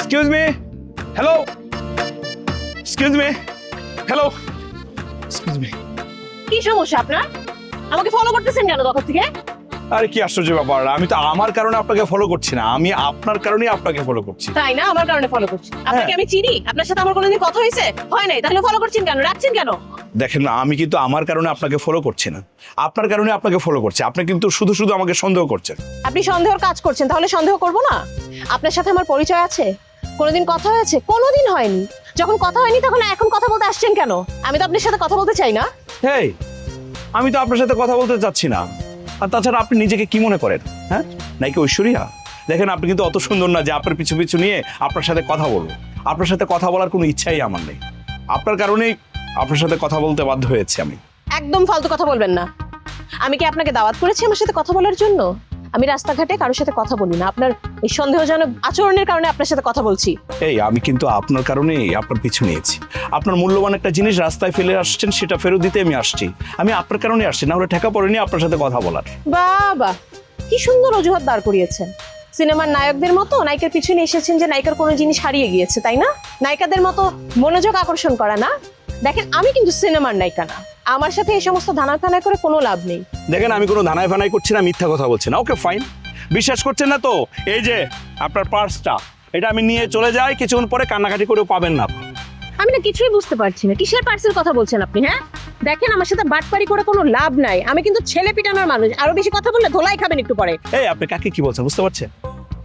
Excuse me, hello, excuse me, hello, excuse me. কি সমস্যা আপনার? আমাকে ফলো করতেছেন কেন তখন থেকে? আরে কি আশ্চর্য ব্যাপার, আমি তো আমার কারণে আপনাকে ফলো করছি না, আমি আপনার কারণেই আপনাকে ফলো করছি। তাই না? আমার কারণে ফলো করছি? আপনাকে আমি চিনি? আপনার সাথে আমার কোনোদিন কথা হয়েছে? হয় নাই, তাহলে ফলো করছেন কেন, রাখছেন কেন? দেখেন না, আমি কিন্তু আমার কারণে আপনাকে ফলো করছি না, আপনার কারণে আপনাকে ফলো করছি। আপনি কিন্তু শুধু শুধু আমাকে সন্দেহ করছেন। আপনি সন্দেহের কাজ করছেন, তাহলে সন্দেহ করব না? আপনার সাথে আমার পরিচয় আছে? কোনোদিন কথা হয়েছে? কোনোদিন হয়নি। যখন কথা হয়নি তখন এখন কথা বলতে আসছেন কেন? আমি তো আপনার সাথে কথা বলতে চাই না। হেই, আমি তো আপনার সাথে কথা বলতে চাচ্ছি না। আর তাছাড়া আপনি নিজেকে কি মনে করেন, হ্যাঁ, নাকি ঐশ্বরিয়া? দেখেন, আপনি কিন্তু অত সুন্দর না যে আপনার পিছু পিছু নিয়ে আপনার সাথে কথা বলবো। আপনার সাথে কথা বলার কোনো ইচ্ছাই আমার নেই। আপনার কারণেই আপনার সাথে কথা বলতে বাধ্য হয়েছি আমি। একদম ফালতু কথা বলবেন না। আমি কি আপনাকে দাওয়াত করেছি আমার সাথে কথা বলার জন্য? আমি রাস্তাঘাটে কারোর সাথে কথা বলি না। আপনার এই সন্দেহজনক আচরণের কারণে আপনার সাথে কথা বলছি। এই আমি কিন্তু আপনার কারণেই আপনার পিছু নিয়েছি। আপনার মূল্যবান একটা জিনিস রাস্তায় ফেলে আসছেন, সেটা ফেরত দিতে আমি আসছি। আমি আপনার কারণে আসছি, না হলে ঠেকা পড়েনি আপনার সাথে কথা বলার। বাবা, কি সুন্দর অজুহাত দাঁড় করিয়েছেন। সিনেমার নায়কদের মতো নায়িকার পিছনে এসেছেন যে নায়িকার কোনো জিনিস হারিয়ে গিয়েছে, তাই না? নায়িকাদের মতো মনোযোগ আকর্ষণ করা না। দেখেন, আমি কিন্তু সিনেমার নায়িকা না। আমার সাথে এই সমস্ত ধানাখানা করে কোনো লাভ নেই। দেখেন, আমি কোনো ধানায় ফানাই করছি না, মিথ্যা কথা বলছি না। ওকে ফাইন, বিশ্বাস করছেন না তো এই যে আপনার পার্সটা, এটা আমি নিয়ে চলে যাই, কিছুক্ষণ পরে কান্নাকাটি করেও পাবেন না। আমি না কিছুই বুঝতে পারছি না, কিসের পার্সেল কথা বলছেন আপনি? হ্যাঁ দেখেন, আমার সাথে বাটপারি করে কোনো লাভ নাই। আমি কিন্তু ছেলে পিটানোর মানুষ, আরো বেশি কথা বললে ধোলাই খাবেন একটু পরে। এই আপনি কাকে কি বলছেন বুঝতে পারছেন?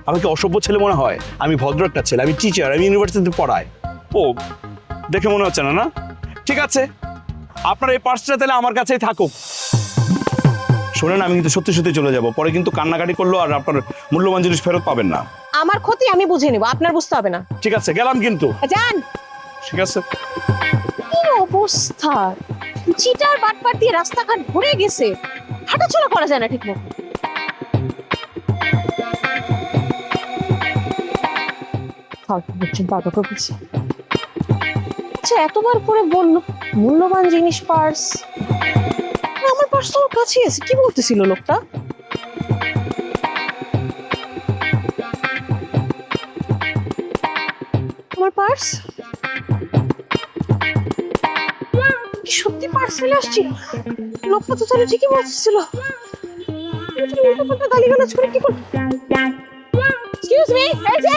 আমাকে অসভ্য ছেলে মনে হয়? আমি ভদ্র একটা ছেলে, আমি টিচার, আমি ইউনিভার্সিটিতে পড়াই। ও, দেখে মনে হচ্ছে না, না? ঠিক আছে, আপনার এই পার্সটা তাহলে আমার কাছেই থাকুক। শোনেন, আমি কিন্তু সত্যি সত্যি চলে যাব, পরে কিন্তু কান্নাকাটি করলো আর আপনার মূল্যবান জিনিস ফেরত পাবেন না। আমার ক্ষতি আমি বুঝে নিব, আপনার বুঝতে হবে না। ঠিক আছে, গেলাম কিন্তু। যান। ঠিক আছে। কি অবস্থা! চিটার বাটপার দিয়ে রাস্তাঘাট ভরে গেছে, হাঁটাচলা করা যায় না ঠিক মতো। আচ্ছা, এতবার করে বললো মূল্যবান জিনিস পার্স, আমার পার্স তো ওর কাছে আছে। কি বলতেছিল লোকটা? আমার পার্স সত্যি পার্স ফেলে আসছি। লোকটা তো তাহলে ঠিকই বলতেছিল। গালিগালাজ করে কি করব? এক্সকিউজ মি, এই যে